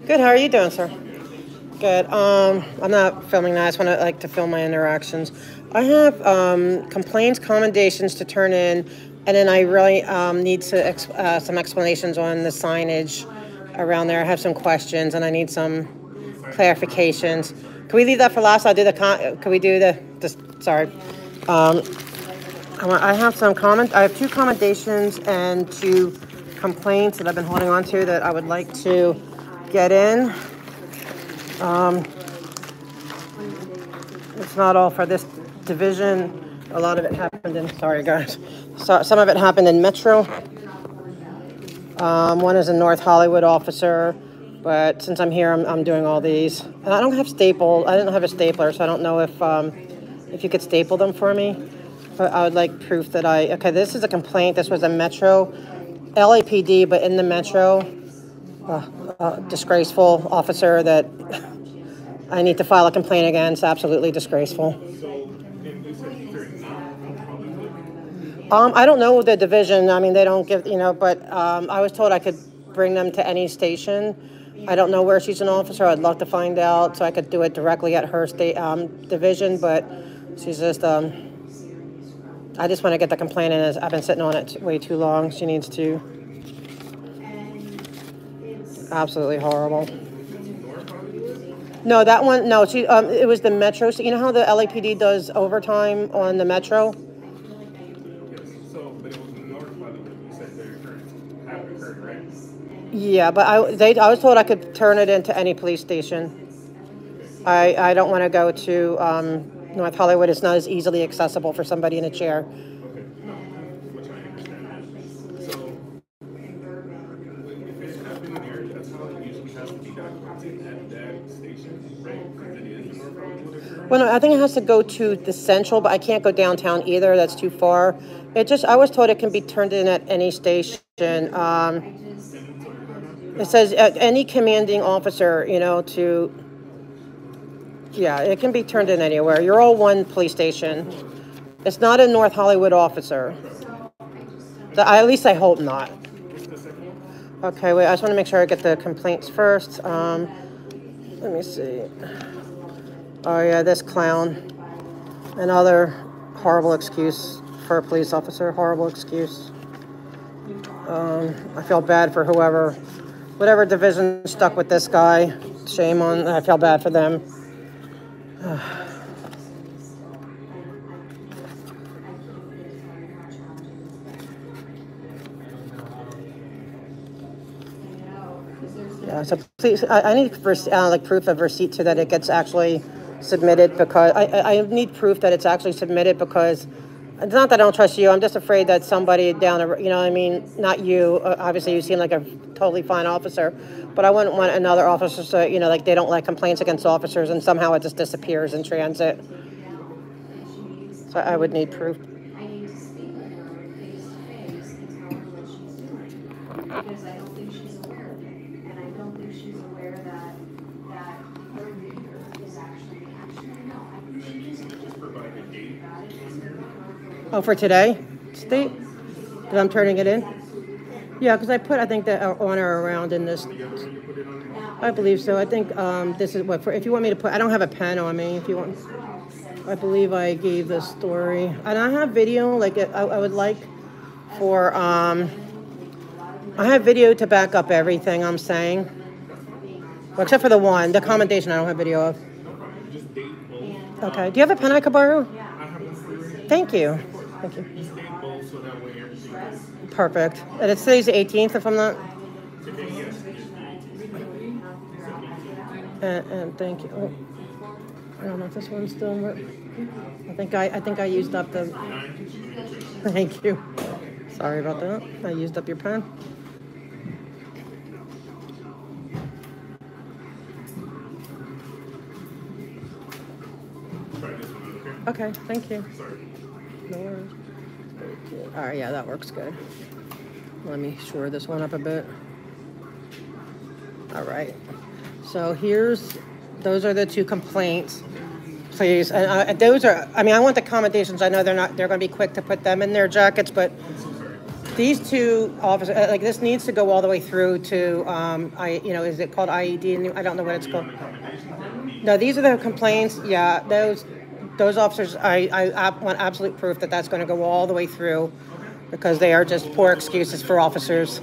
Good. How are you doing, sir? Good. I'm not filming that. I just want to like to film my interactions. I have complaints, commendations to turn in, and then I really need some explanations on the signage around there. I have some questions, and I need some clarifications. Can we leave that for last? I'll do the can we do the sorry. Um, I have some comment. I have two commendations and two complaints that I've been holding on to that I would like to get in. It's not all for this division. A lot of it happened in, sorry guys. So, some of it happened in Metro. One is a North Hollywood officer, but since I'm here, I'm doing all these. And I don't have I didn't have a stapler, so I don't know if you could staple them for me. But I would like proof that okay, this is a complaint. This was a Metro LAPD, but in the Metro, disgraceful officer that I need to file a complaint against. Absolutely disgraceful. I don't know the division. I mean, they don't give, but I was told I could bring them to any station. I don't know where she's an officer. I'd love to find out so I could do it directly at her state division, but she's just, I just want to get the complaint in. I've been sitting on it way too long. She needs to. Absolutely horrible. No, that one, no, it was the Metro. So you know how the LAPD does overtime on the Metro? Yeah, but I was told I could turn it into any police station. I don't want to go to North Hollywood. It's not as easily accessible for somebody in a chair. Well, no, I think it has to go to the Central, but I can't go downtown either. That's too far. I was told it can be turned in at any station. It says any commanding officer, yeah, it can be turned in anywhere. You're all one police station. It's not a North Hollywood officer. At least I hope not. Okay, wait, I just want to make sure I get the complaints first. Let me see. Oh, yeah, this clown. Another horrible excuse for a police officer. Horrible excuse. I feel bad for whatever division stuck with this guy. Shame on, I feel bad for them. Yeah, so please, I need proof of receipt so that it gets actually submitted, because I need proof that it's actually submitted, because it's not that I don't trust you. I'm just afraid that somebody down the, not you. Obviously, you seem like a totally fine officer, but I wouldn't want another officer to, they don't like complaints against officers and somehow it just disappears in transit. So I would need proof. Because I don't think she's aware of it, and I don't think she's aware that her leader is actually no. I think she's just provide a date. Oh, for today, state that I'm turning it in. Yeah, because I think the honor around in this. I believe so. I think this is what if you want me to put. I don't have a pen on me. If you want, I believe I gave the story, and I have video. Like I would like for I have video to back up everything I'm saying. Well, except for the commendation I don't have video of. Okay. Do you have a pen I could borrow? Thank you. Thank you. Perfect. And it's today's the 18th, if I'm not. And thank you. Oh, I don't know if this one's still. I think I used up the. Thank you. Sorry about that. I used up your pen. Okay, thank you. No worries. All right, yeah, that works good. Let me shore this one up a bit. All right. So those are the two complaints, please. And I want the commendations. I know they're going to be quick to put them in their jackets, but These two officers, like this needs to go all the way through to, is it called IED? I don't know what it's called. No, these are the complaints. Yeah, those officers, I want absolute proof that that's going to go all the way through because they are just poor excuses for officers.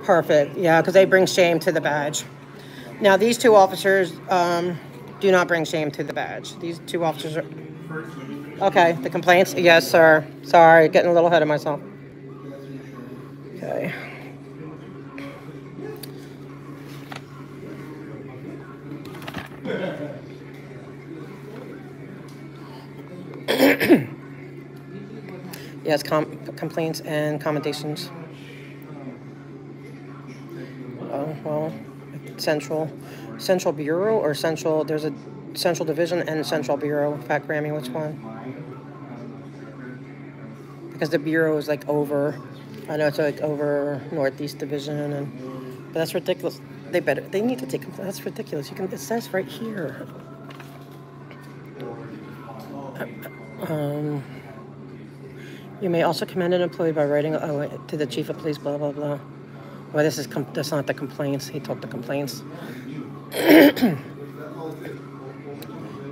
Perfect. Yeah, because they bring shame to the badge. Now, these two officers do not bring shame to the badge. These two officers are... Okay, the complaints? Yes, sir. Sorry, getting a little ahead of myself. Okay. Yes, complaints and commendations. Oh, well, Central Bureau or Central, there's a Central Division and Central Bureau. Fat Grammy, which one? Because the Bureau is like over, I know it's like over Northeast Division, but that's ridiculous. They need to take, that's ridiculous. It says right here. You may also commend an employee by writing to the chief of police, blah, blah, blah. Well, that's not the complaints. He took the complaints.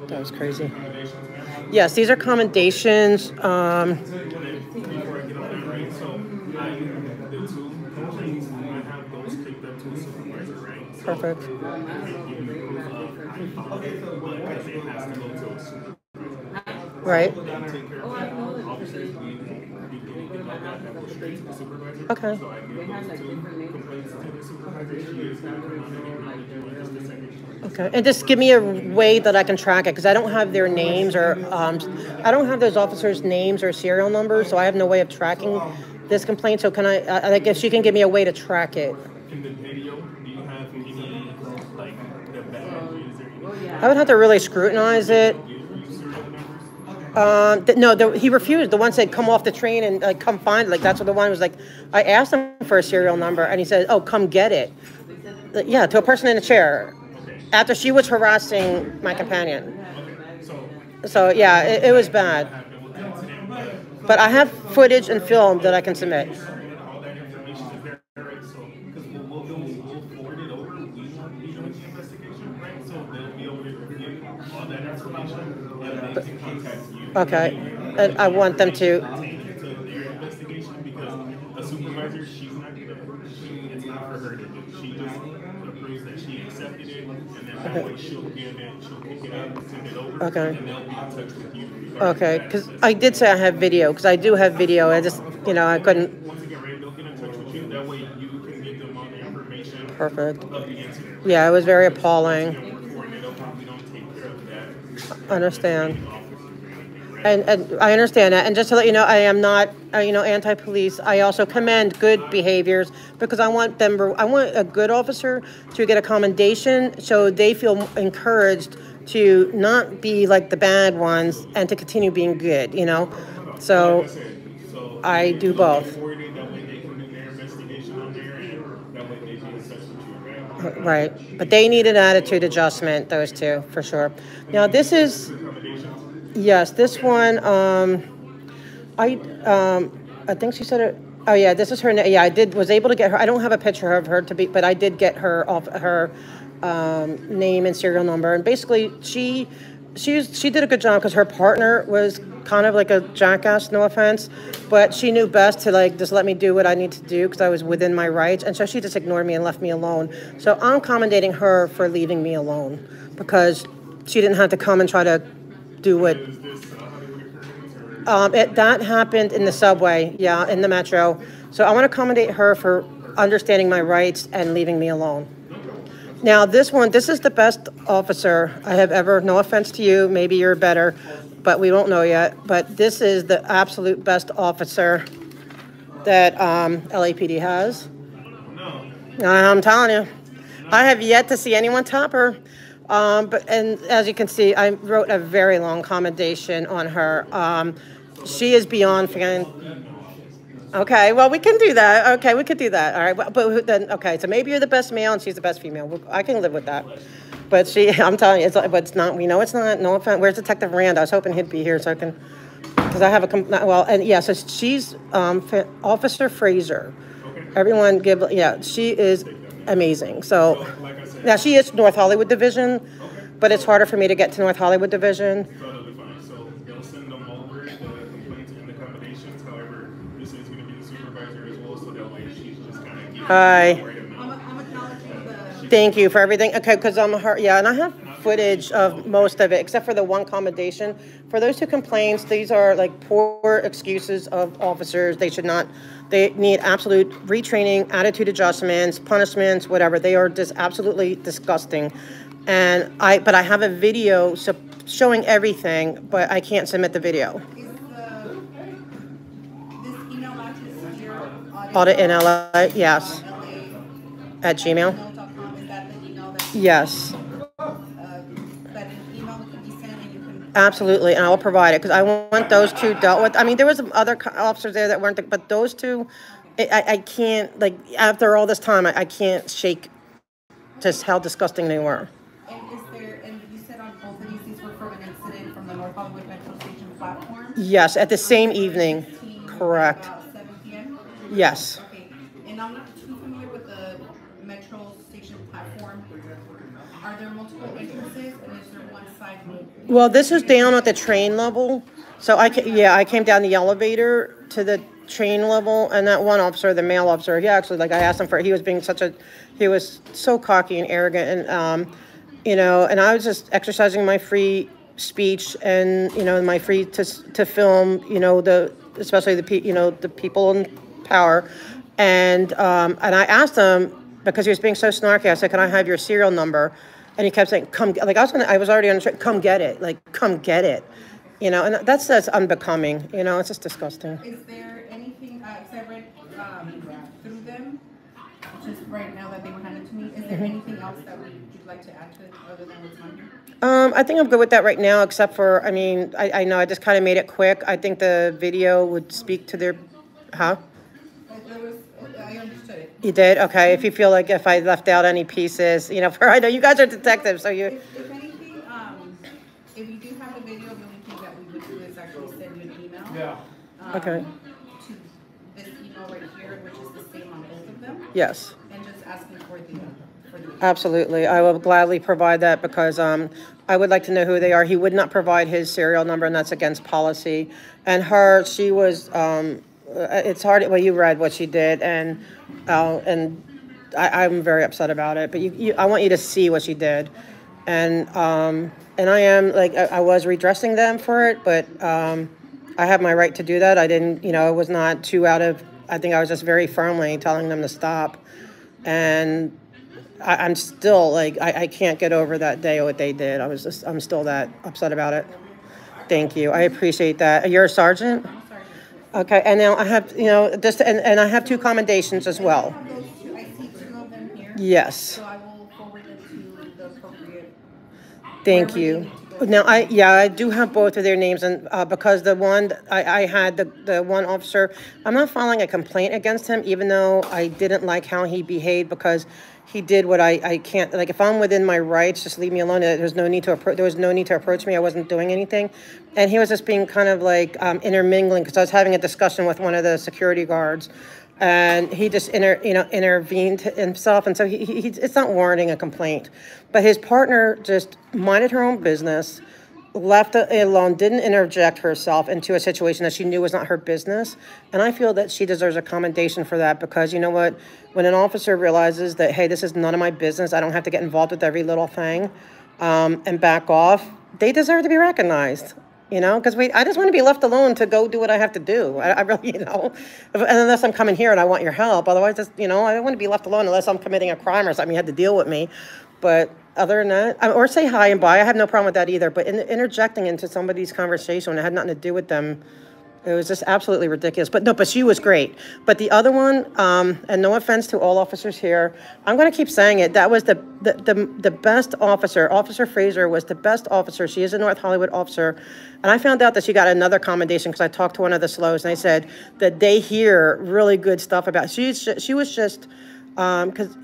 That was crazy. Yes, these are commendations. Perfect. Right. Okay. Okay, and just give me a way that I can track it because I don't have their names or I don't have those officers' names or serial numbers, so I have no way of tracking this complaint. So can I guess you can give me a way to track it. In the video, do you have any like the badge? I would have to really scrutinize it. No, he refused. The one said, "Come off the train and come find." Like that's what the one was like. I asked him for a serial number, and he said, "Oh, come get it." Yeah, to a person in a chair. After she was harassing my companion. So yeah, it was bad. But I have footage and film that I can submit. Okay, and I want them to. Because a supervisor, she's not it's not for her to do. She just proves that she accepted it, and then that way she'll give it, she'll pick it up, send it over, and they'll be in touch with you. Okay, because I did say I have video, because I do have video. I just, I couldn't. Once again, right, they'll get in touch with you. That way you can get them all the information. Perfect. Of the incident. Yeah, it was very appalling. Understand. And I understand that. And just to let you know, I am not, anti-police. I also commend good behaviors because I want a good officer to get a commendation so they feel encouraged to not be like the bad ones and to continue being good, So I do both. Right. But they need an attitude adjustment, those two, for sure. Now, this is... Yes, this one, I think she said it. Oh yeah, this is her. Yeah, was able to get her. I don't have a picture of her but I did get her off her name and serial number. And basically, she did a good job because her partner was kind of like a jackass, no offense, but she knew best to just let me do what I need to do because I was within my rights. And so she just ignored me and left me alone. So I'm commendating her for leaving me alone because she didn't have to come and try to do what that happened in the subway, in the metro. So I want to accommodate her for understanding my rights and leaving me alone. Now this is the best officer I have ever, no offense to you, maybe you're better, but we don't know yet. But this is the absolute best officer that LAPD has. I'm telling you, I have yet to see anyone top her. And as you can see, I wrote a very long commendation on her. She is beyond fan. Okay, well, we can do that. Okay, we could do that. All right, but then, okay, so maybe you're the best male and she's the best female. I can live with that. But I'm telling you, but it's not, we know it's not, no offense. Where's Detective Rand? I was hoping he'd be here so I can because I have well, and yeah, so she's Officer Fraser. Okay. Everyone give, yeah, she is amazing. So Like I said, now she is North Hollywood Division, okay. but it's harder for me to get to North Hollywood Division. Totally fine. So they'll send them over the complaints and accommodations. However, this is going to be the supervisor as well, so that way she's just kind of giving Hi. the right amount. I'm acknowledging the. Thank you for everything. Okay, because I'm her. Yeah, and I have footage of most of it, except for the one commendation. For those two complaints, these are like poor excuses of officers. They should not. They need absolute retraining, attitude adjustments, punishments, whatever. They are just absolutely disgusting. And but I have a video showing everything, but I can't submit the video. Is this email matches your Audit in LA, yes. LA At Gmail. email.com? Is that the email that Yes. that an email can be sent and you can? Absolutely, and I will provide it, because I want those two dealt with. I mean, there was some other officers there that weren't, but those two, I can't, like, after all this time, I can't shake just how disgusting they were. And is there? And you said on both of these were from an incident from the North Hollywood Metro Station platform. Yes, at the same evening. Correct. About 7 p.m. Yes. Okay, and I'm not too familiar with the Metro Station platform. Are there multiple entrances, and is there one side? Well, this is down at the train level. So I came down the elevator to the train level, and that one officer, the male officer, he actually, like, I asked him he was being he was so cocky and arrogant, and you know, and I was just exercising my free speech and, you know, my free to film, you know, especially the people in power, and I asked him, because he was being so snarky, I said, "Can I have your serial number?" And he kept saying, "Come," like I was already on the train, "Come get it," like, "Come get it," you know, and that's unbecoming, you know, it's just disgusting. Is there anything? Because I read through them just right now that they were handed to me. Is there anything else that you'd like to add to it other than what's on here? I think I'm good with that right now, except for, I mean, I know I just kind of made it quick. I think the video would speak to their, huh? I understood it. You did? Okay. If you feel like if I left out any pieces, you know, I know you guys are detectives, so you. If anything, if you do have the video, the only thing that we would do is actually send you an email. Yeah. Okay. To this email right here, which is the same on both of them, Yes. and just asking for the. Absolutely. I will gladly provide that, because I would like to know who they are. He would not provide his serial number, and that's against policy. And she was, it's hard, well, you read what she did, and I'm very upset about it. But I want you to see what she did. And I am, like, I was redressing them for it, but I have my right to do that. I didn't, you know, it was not too I think I was just very firmly telling them to stop. And I'm still, like, I can't get over that day, what they did. I'm still that upset about it. Thank you. I appreciate that. You're a sergeant? Okay, and now I have, you know, and I have two commendations as well. I have those two. I see two of them here. Yes. So I will forward them to the appropriate. Thank you. Now, I do have both of their names, and because the one I had, the one officer, I'm not filing a complaint against him, even though I didn't like how he behaved, because he did what I can't, like, if I'm within my rights, just leave me alone. There was no need to approach me. I wasn't doing anything. And he was just being kind of like intermingling, because I was having a discussion with one of the security guards, and he just intervened himself, and so it's not warranting a complaint. But his partner just minded her own business, left it alone, didn't interject herself into a situation that she knew was not her business. And I feel that she deserves a commendation for that, because you know what? When an officer realizes that, hey, this is none of my business, I don't have to get involved with every little thing, and back off, they deserve to be recognized. You know, because I just want to be left alone to go do what I have to do. I really, you know, and unless I'm coming here and I want your help. Otherwise, just, you know, I don't want to be left alone unless I'm committing a crime or something. You had to deal with me. But other than that, or say hi and bye. I have no problem with that either. But interjecting into somebody's conversation when it had nothing to do with them, it was just absolutely ridiculous. But no, but she was great. But the other one, and no offense to all officers here, I'm going to keep saying it. That was the best officer. Officer Fraser was the best officer. She is a North Hollywood officer. And I found out that she got another commendation because I talked to one of the SLOs, and they said that they hear really good stuff about. She was just, because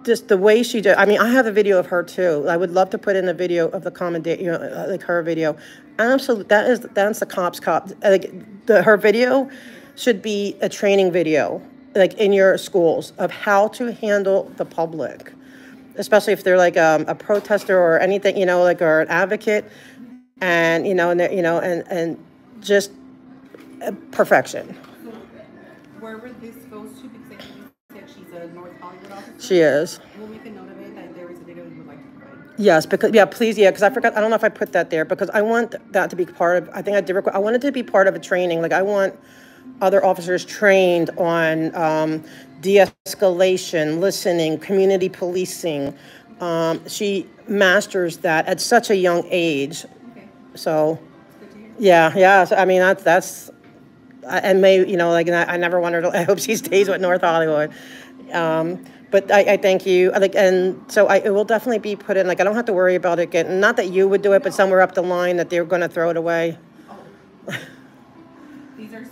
just the way she did. I mean, I have a video of her too. I would love to put in a video of the commendation, you know, like her video. absolutely, that's the cop's cop. Like, her video should be a training video, like in your schools, of how to handle the public, especially if they're like a protester or anything, you know, like, or an advocate, and you know, and and just perfection. So wherever this goes to, because I think you said she's a North Hollywood officer. She is. We'll make a note of it that there is a video you would like to provide. Yes, because, yeah, please, yeah, because I forgot, I don't know if I put that there, because I want that to be part of, I think I did, I want it to be part of a training, like, I want other officers trained on de-escalation, listening, community policing. She masters that at such a young age, Okay. so, Good to hear. yeah, so, I mean, that's, and you know, like, I never wanted to, I hope she stays with North Hollywood. But I thank you, like, and so it will definitely be put in, like, I don't have to worry about it getting, not that you would do it, but somewhere up the line that they're gonna throw it away. Oh. These are,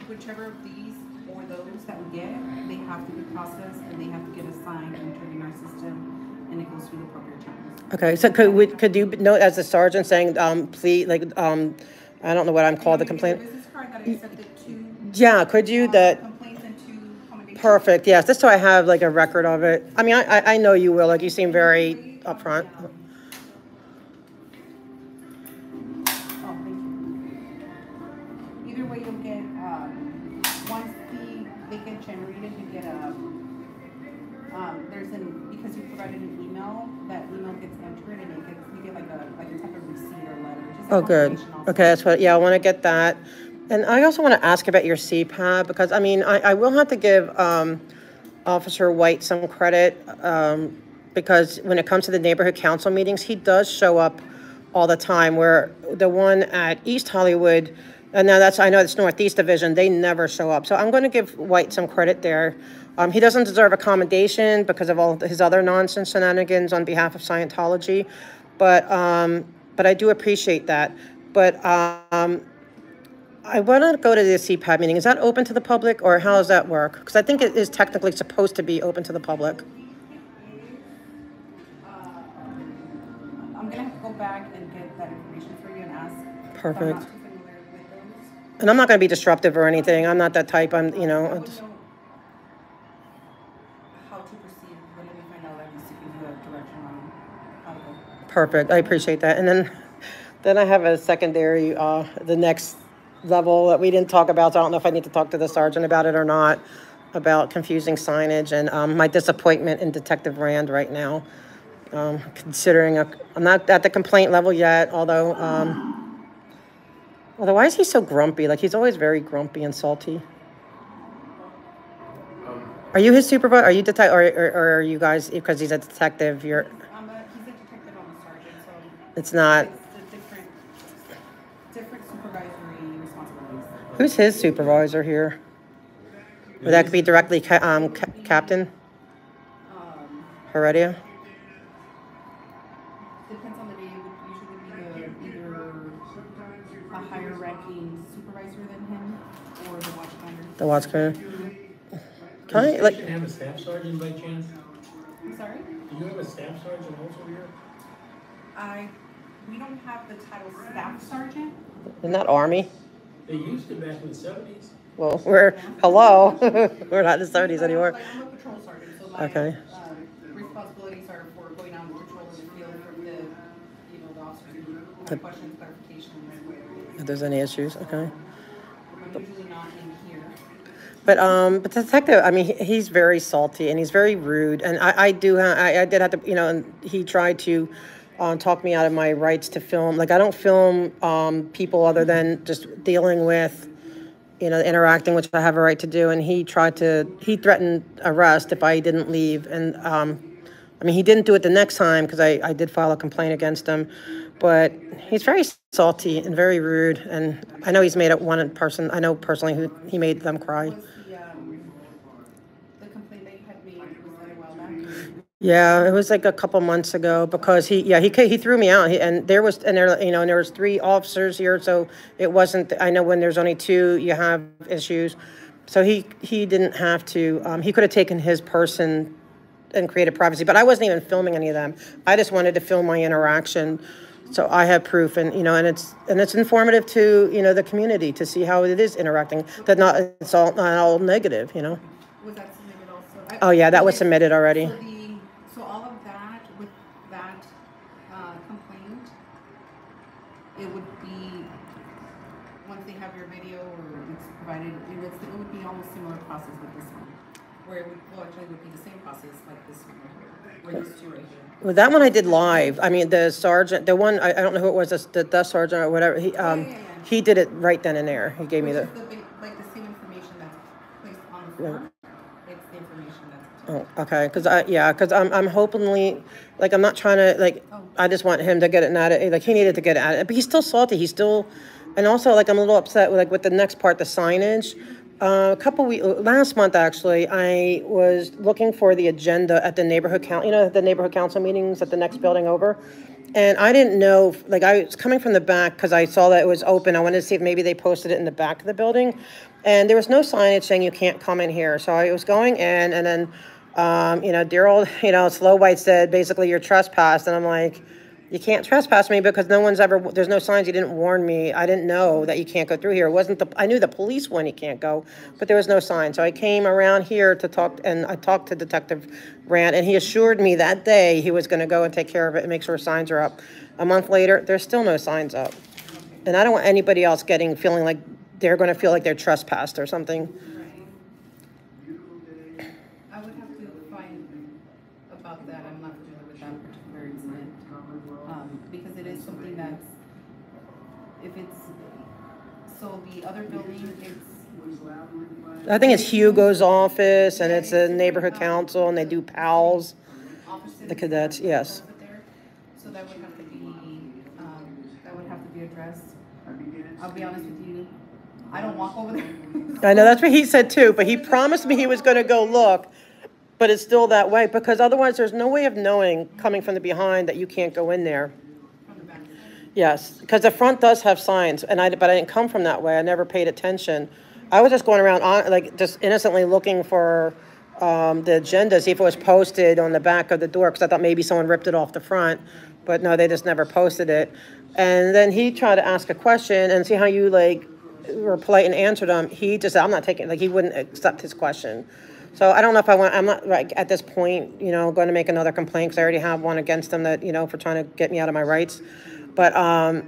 whichever of these or those that we get, they have to be processed and they have to get assigned and entered in our system, and it goes through the appropriate channels. Okay, so could you note as a sergeant saying, please, like, I don't know what I'm called, the complaint? The business card that I accepted to. Yeah, could you, that, Complaints and to commendations. perfect, yes, just so I have like a record of it. I mean, I know you will, like, you seem very upfront. Oh, thank you. Either way, you'll get, once they get generated, you get because you provided an email, that email gets entered and you get like a type of receipt or letter. Just Oh, like good. confirmation also. Okay, that's what, yeah, I want to get that. And I also want to ask about your CPAB, because, I mean, I will have to give Officer White some credit, because when it comes to the neighborhood council meetings, he does show up all the time, where the one at East Hollywood, and now I know it's Northeast Division, they never show up. So I'm going to give White some credit there. He doesn't deserve a commendation because of all his other nonsense shenanigans on behalf of Scientology, but I do appreciate that. But I want to go to the CPAB meeting. Is that open to the public, or how does that work? Because I think it is technically supposed to be open to the public. I'm gonna have to go back and get that information for you and ask. Perfect. I'm not too familiar with those. And I'm not going to be disruptive or anything. I'm not that type. I'm, you know. I would know how to proceed, but let me find out at least to give you a direction on how to go. Perfect. I appreciate that. And then I have a secondary, the next level that we didn't talk about. So I don't know if I need to talk to the sergeant about it or not, about confusing signage and my disappointment in Detective Rand right now. Considering I'm not at the complaint level yet, although why is he so grumpy? Like, he's always very grumpy and salty. Are you his supervisor? Are you detective, or are you guys, because he's a detective, you're, He's a detective, I'm a sergeant, so it's not, it's a different supervisory responsibilities. who's his supervisor here? Or that could be directly Captain Heredia? Depends on the day. It would usually be either a higher ranking supervisor than him or the watchfinder. The watch guy? Can I, like, Do you have a staff sergeant by chance? I'm sorry? Do you have a staff sergeant also here? We don't have the title staff sergeant. isn't that Army? They used to back in the 70s. Well, hello, we're not in the 70s anymore. I'm a patrol sergeant, so my Okay. responsibilities are for going out and patrol in the field for the officers who have questions, clarifications. If there's any issues, okay. I'm usually not in here. But the detective, I mean, he's very salty and he's very rude. And I did have to, you know, and he tried to talk me out of my rights to film. Like, I don't film people other than just dealing with, you know, interacting, which I have a right to do. And he threatened arrest if I didn't leave. And I mean, he didn't do it the next time because I did file a complaint against him. But he's very salty and very rude. And I know he's made it one person, I know personally who he made them cry. Was the complaint that you had made, was that a while back? Yeah, it was like a couple months ago because he threw me out. And there was 3 officers here, so it wasn't. I know when there's only 2, you have issues. So he didn't have to. He could have taken his person and created privacy, but I wasn't even filming any of them. I just wanted to film my interaction So I have proof, and and it's informative to the community to see how it is interacting. That it's not all negative. Was that submitted also? Oh yeah, that was Okay, submitted already. So all of that with that complaint, it would be once they have your video or it's provided, it would be almost similar process with this one, where it would be the same process like this one right here, or these two right here. Well, that one I did live. I mean, the sergeant, the one I don't know who it was, the desk sergeant or whatever. He did it right then and there. He gave me the. Like the same information that's placed on the form. It's the information that's. Oh, okay. Because I'm hopefully, like, I'm not trying to, like, I just want him to get it at it. Like, he needed to get at it, but he's still salty. He's still, and also, like, I'm a little upset with, like, with the next part, the signage. Last month actually, I was looking for the agenda at the neighborhood council, the neighborhood council meetings at the next building over. And I didn't know, like, I was coming from the back because I saw that it was open. I wanted to see if maybe they posted it in the back of the building. And there was no signage saying you can't come in here. So I was going in, and then, dear old, Slow White said, basically, you're trespassed. And I'm like, you can't trespass me because there's no signs. You didn't warn me. I didn't know that you can't go through here. I knew the police one, you can't go, but there was no sign. So I came around here to talk, and I talked to Detective Rand, and he assured me that day he was going to go and take care of it and make sure signs are up. A month later, there's still no signs up. And I don't want anybody else feeling like they're going to feel like they're trespassed or something. I would have to find about that. I'm not familiar with that particular incident. Because it is something that's, so the other building, I think it's Hugo's office, and it's a neighborhood council, and they do PALs, the cadets, yes. So that would have to be addressed. I'll be honest with you, I don't walk over there. I know, that's what he said too, but he promised me he was going to go look, but it's still that way, because otherwise there's no way of knowing, coming from the behind, that you can't go in there. Yes, because the front does have signs, but I didn't come from that way. I never paid attention. I was just going around, just innocently looking for the agenda, see if it was posted on the back of the door, because I thought maybe someone ripped it off the front, but no, they just never posted it. And then he tried to ask a question and see how you, were polite and answered him. He just said, I'm not taking, he wouldn't accept his question. So I don't know if I'm not, at this point, going to make another complaint, because I already have one against him that, for trying to get me out of my rights. But I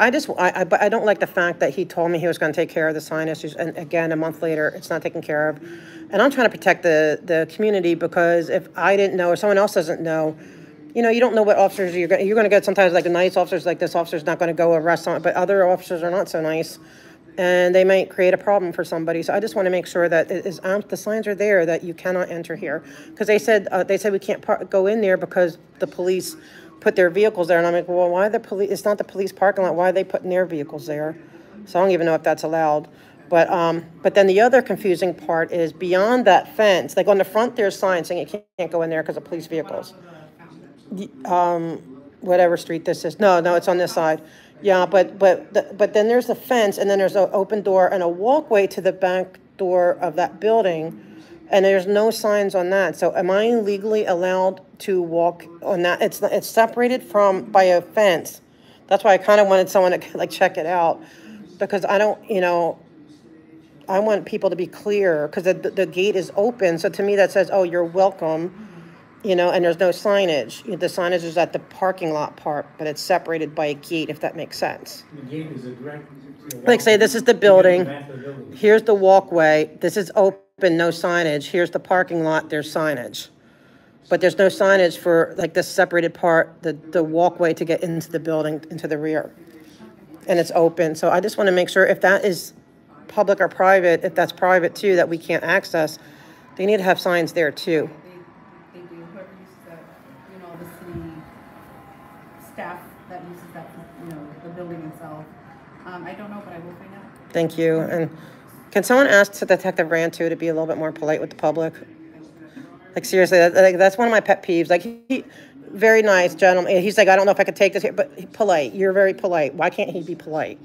don't like the fact that he told me he was going to take care of the sign issues, and again, a month later, it's not taken care of. And I'm trying to protect the community, because if I didn't know or someone else doesn't know, you don't know what officers you're going to get. Sometimes, like, the nice officers, like this officer's not going to go arrest someone, but other officers are not so nice, and they might create a problem for somebody. So I just want to make sure that the signs are there that you cannot enter here, because they said we can't go in there because the police put their vehicles there. And I'm like, well, why the police? It's not the police parking lot. Why are they putting their vehicles there? So I don't even know if that's allowed. But then the other confusing part is beyond that fence, like on the front, there's signs saying you can't go in there because of police vehicles. Whatever street this is. No, it's on this side. Yeah, but then there's a fence, and then there's an open door and a walkway to the back door of that building. And there's no signs on that. So am I legally allowed to walk on that? It's separated by a fence. That's why I kind of wanted someone to check it out, because I don't, I want people to be clear, because the gate is open. So to me that says, oh, you're welcome, and there's no signage. The signage is at the parking lot part, but it's separated by a gate, if that makes sense. The gate is a direct. Like, say this is the building. Here's the walkway. This is open. No signage. Here's the parking lot. There's signage, but there's no signage for this separated part, the walkway to get into the building, into the rear, and it's open. So I just want to make sure, if that is public or private, if that's private too, that we can't access, they need to have signs there too. They do. Whoever uses that, the city staff that uses that, the building itself. I don't know, but I will find out. Thank you. And can someone ask Detective Rand too to be a little bit more polite with the public? Seriously, that's one of my pet peeves. He, very nice gentleman. He's like, I don't know if I could take this here, but polite. You're very polite. Why can't he be polite?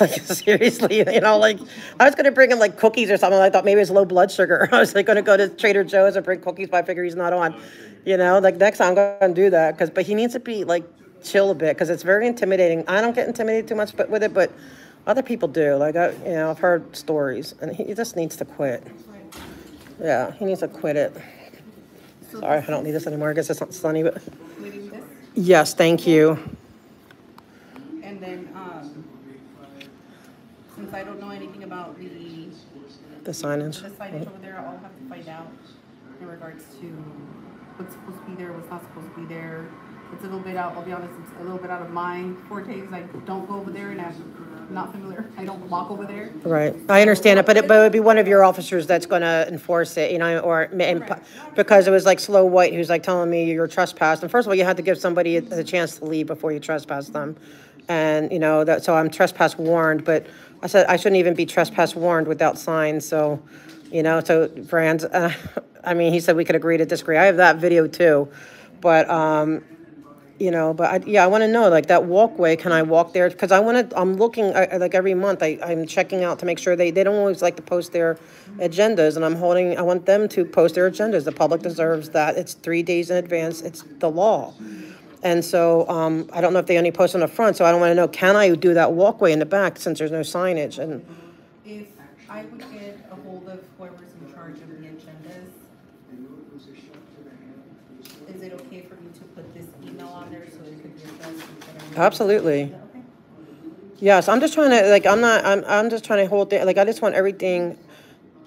Seriously, I was going to bring him cookies or something. I thought maybe it's low blood sugar. I was going to go to Trader Joe's and bring cookies, but I figure he's not on. Next time I'm going to do that, but he needs to be chill a bit because it's very intimidating. I don't get intimidated too much with it, but other people do. Like, I've heard stories, and he just needs to quit. Yeah, he needs to quit it. So Sorry, I don't need this anymore. I guess it's not sunny, but including this, yes, thank you. and then, since I don't know anything about The signage. the signage over there, I'll have to find out in regards to what's supposed to be there, what's not supposed to be there. It's a little bit out, I'll be honest, it's a little bit out of my fortes. I don't go over there and I'm not familiar. I don't walk over there. Right, I understand it, but it would be one of your officers that's going to enforce it, because it was like Slow White who's like telling me you're trespassed. And first of all, you had to give somebody a chance to leave before you trespass them. And, so I'm trespass warned, but I said I shouldn't even be trespass warned without signs. So, so Brand, he said we could agree to disagree. I have that video too, but, I want to know, like, that walkway, can I walk there? Because I'm looking, like, every month, I'm checking out to make sure they don't always like to post their agendas, and I want them to post their agendas. The public deserves that. It's 3 days in advance. It's the law. And so I don't know if they only post on the front, so I don't want to know, can I do that walkway in the back since there's no signage? And If I would get a hold of whoever's in charge of the agendas, is it okay for me to put this email on there so it could be addressed? absolutely. Okay. Yes, I'm just trying to, like, I'm just trying to hold it, like, I just want everything,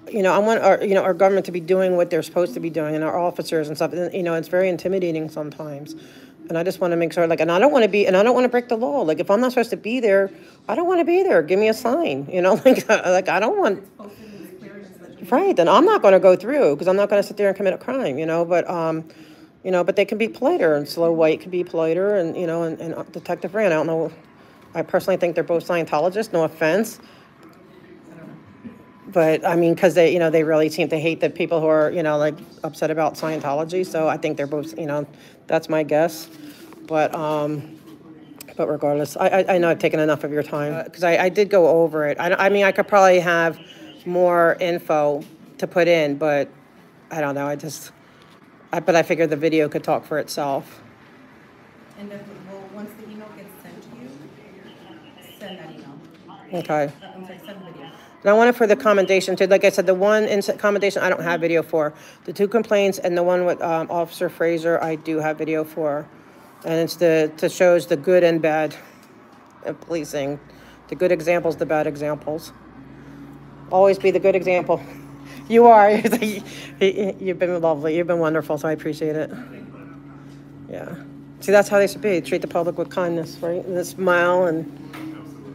I want our government to be doing what they're supposed to be doing, and our officers and stuff, and, it's very intimidating sometimes. And I just want to make sure, like, and I don't want to break the law. Like, if I'm not supposed to be there, I don't want to be there. Give me a sign, like I don't want, right, then I'm not going to go through, because I'm not going to sit there and commit a crime, but they can be politer, and Slow White can be politer, and, and Detective Rand, I don't know. I personally think they're both Scientologists, no offense. But, because they, they really seem to hate the people who are, like, upset about Scientology. So I think they're both, that's my guess. But regardless, I know I've taken enough of your time, because I did go over it. I could probably have more info to put in, but I don't know. But I figured the video could talk for itself. And then, once the email gets sent to you, send that email. Okay. I'm sorry, send the video. And I want it for the commendation too. Like I said, the one commendation I don't have video for. The 2 complaints and the one with Officer Fraser, I do have video for. And it's to shows the good and bad of policing. The good examples, the bad examples. Always be the good example. You are. You've been lovely. You've been wonderful, so I appreciate it. Yeah. See, that's how they should be. Treat the public with kindness, right? And a smile, and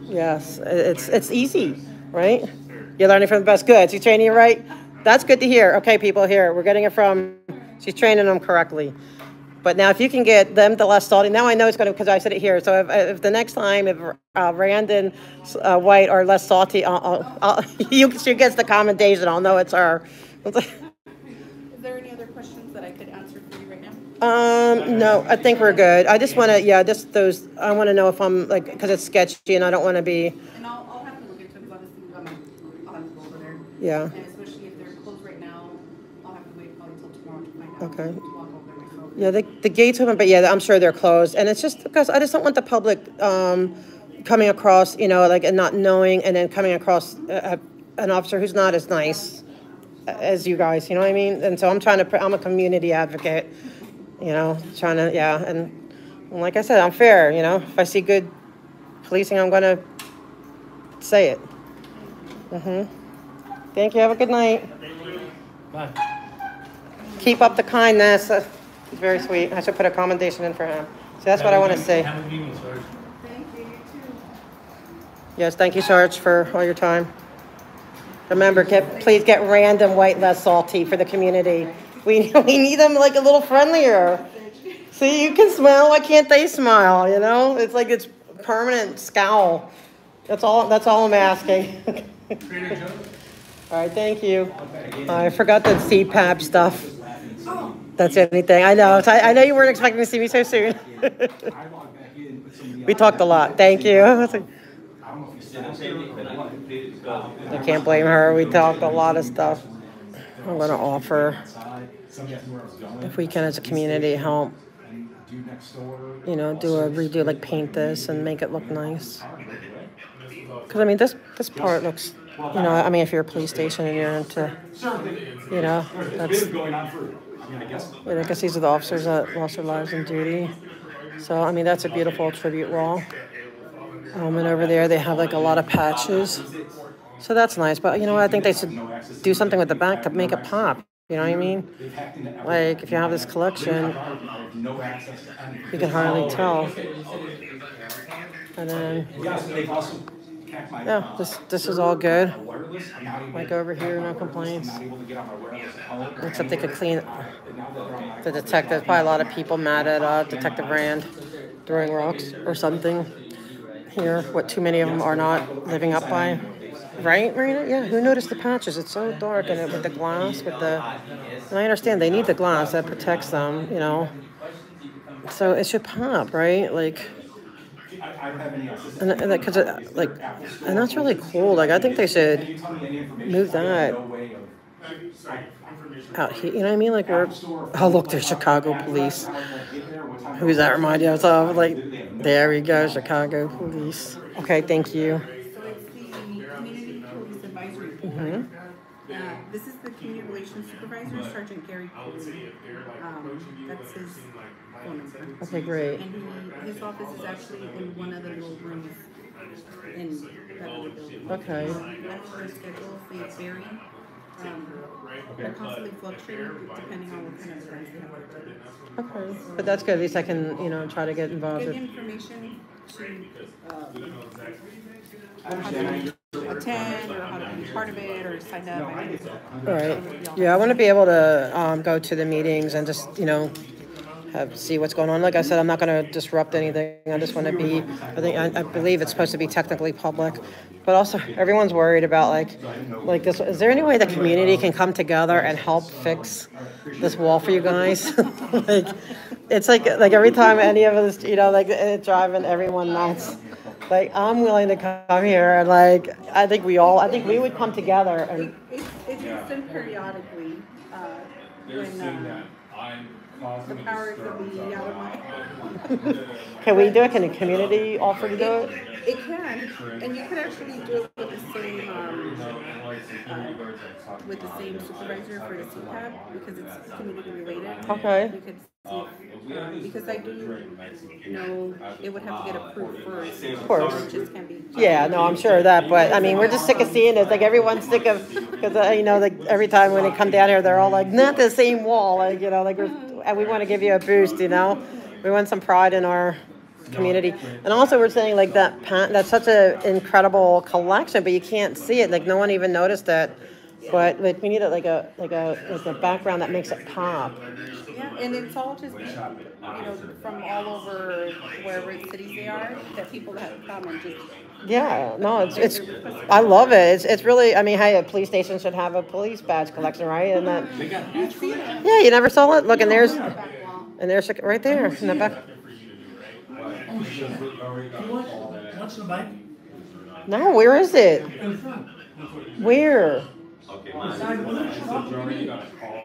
yes, it's easy, right? You're learning from the best. Good. She's training you right. That's good to hear. Okay, people, here, we're getting it from, she's training them correctly. But now if you can get them to less salty, now I know it's going to, because I said it here. So if the next time, if Rand and White are less salty, she gets the commendation. I'll know it's her. Is there any other questions that I could answer for you right now? No, I think we're good. I just want to, I want to know if I'm, like, because it's sketchy and I don't want to be. And I'll have to look into it, because obviously I'll have to go over there. Yeah. And especially if they're closed right now, I'll have to wait probably till tomorrow to find out. Okay. To walk over there myself. Yeah, the gates open, but yeah, I'm sure they're closed. And it's just because I just don't want the public coming across, like, and not knowing, and then coming across an officer who's not as nice as you guys, you know what I mean? And so I'm a community advocate, trying to, yeah. And like I said, I'm fair, if I see good policing, I'm going to say it. Thank you. Have a good night. Bye. Keep up the kindness. He's very sweet. I should put a commendation in for him. So that's what I want to say. Have a good evening, Sarge. Thank you, you too. Yes, thank you, Sarge, for all your time. Remember, please get Random White less salty for the community. We need them, like, a little friendlier. See, you can smile. Why can't they smile? It's like it's permanent scowl. That's all I'm asking. All right, thank you. I forgot the CPAP stuff. That's anything. I know. I know you weren't expecting to see me so soon. We talked a lot. Thank you. I can't blame her. We talked a lot of stuff. I'm going to offer, if we can as a community, help you know, do a redo, like paint this and make it look nice. Because I mean, this part looks, you know, I mean, if you're a police station and you're into, you know, that's, I guess these are the officers that lost their lives in duty. So I mean, that's a beautiful tribute wall. And over there they have like a lot of patches. So that's nice. But you know what? I think they should do something with the back to make it pop. You know what I mean? Like if you have this collection, you can hardly tell. And then, yeah, this is all good. Like over here, no complaints. Except they could clean the detective. Probably a lot of people mad at Detective Rand throwing rocks or something. Here, what too many of them are not living up by. Right, Marina? Yeah, who noticed the patches? It's so dark, and with the glass, with the... And I understand they need the glass that protects them, you know. So it should pop, right? Like... And because, like... And that's really cool. Like, I think they should move that out here. You know what I mean? Like, we're... Oh, look, there's Chicago police. Who's that remind you of? Like, there we go, Chicago police. Okay, thank you. This is the Community Relations Supervisor, Sergeant Gary Cooley. That's his phone number. Okay, great. And his office is actually in one of the little rooms in that other building. Okay. That's their schedules, they vary. They're constantly fluctuating depending on what kind of events they have. Okay, but that's good. At least I can, you know, try to get involved. Get information to how to attend or how to be part of it or sign up. All right. Yeah, I want to be able to go to the meetings and just, you know, see what's going on. Like I said, I'm not going to disrupt anything. I just want to be, I believe it's supposed to be technically public. But also, everyone's worried about, like this. Is there any way the community can come together and help fix this wall for you guys? Like, it's like every time any of us, you know, like it's driving everyone nuts. Like, I'm willing to come here, and like, I think we would come together. And it's done periodically when the power can be out of my... Can we do it? Can the community offer to do it? It can, and you could actually do it with the same supervisor for the CPAP because it's community related. Okay. You could see, because I do know it would have to get approved first. Of course. It just can't be. Yeah, no, I'm sure of that, but I mean, we're just sick of seeing it. Like everyone's sick of, because you know, like every time when they come down here, they're all like, not the same wall, like, you know, like and we want to give you a boost, you know. We want some pride in our community, and also we're saying like that's such an incredible collection, but you can't see it. Like no one even noticed that. But like we need like a background that makes it pop. Yeah, and it's all just, you know, from all over wherever cities they are, that people have come and just. Yeah, no, it's I love it. It's really, I mean, hey, a police station should have a police badge collection, right? And that. Yeah, you never saw it. Look, and there's right there in the back. What's the bike? No, where is it? Where?